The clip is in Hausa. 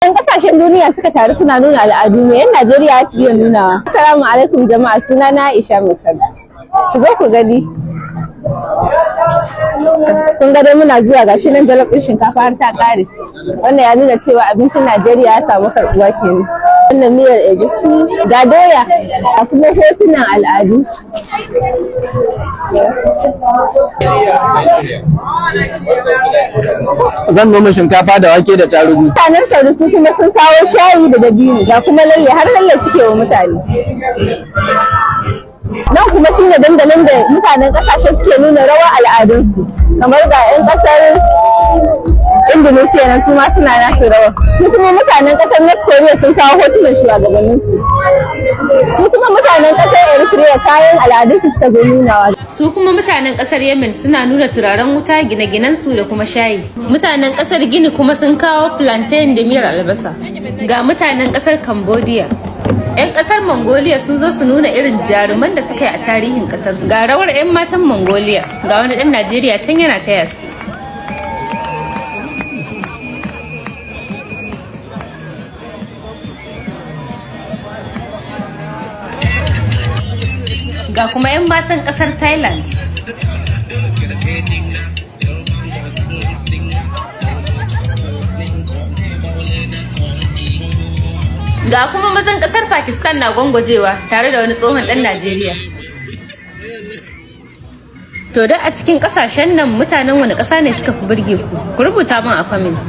'yan kasashen duniya suka taru suna nuna al'adu ne, 'yan Najeriya su iya nunawa. Assalamu alaikum jama'a, sunana Aisha Mukar. Ku zo ku gani. Kun ga dai muna zuwa gashi nan jalof ɗin shinkafa har ta ƙare. Wannan ya nuna cewa abincin Najeriya ya samu karɓuwa kenan. Wannan miyar egusi ga doya a kuma hotunan al'adu. Zan noma shinkafa da wake da tarugu. Mutanen Saudi su kuma sun kawo shayi da dabino ga kuma lalle har lalle suke wa mutane. Nan kuma shine dandalin da mutanen kasashe suke nuna rawar al'adunsu, kamar ga 'yan kasar Indonesia nan su ma suna nasu rawa. Su kuma mutanen kasar North Korea sun kawo hotunan shugabanninsu. Su kuma mutanen kasar Eritrea kayan al'adunsu suka zo nunawa. Su kuma mutanen kasar Yemen suna nuna turaren wuta, gine-ginensu da kuma shayi. Mutanen kasar Gini kuma sun kawo plantain da miyar albasa. Ga mutanen kasar Cambodia. 'Yan kasar Mongolia sun zo su nuna irin jaruman da suka yi a tarihin kasar su. Ga rawar 'yan matan Mongolia, ga wani ɗan Najeriya can yana taya su. Ga kuma 'yan matan kasar Thailand. Ga kuma mazan kasar Pakistan na gwangwajewa tare da wani tsohon ɗan Najeriya. To da a cikin ƙasashen nan mutanen wani ƙasa ne suka fi burge ku? Ku rubuta min a comment.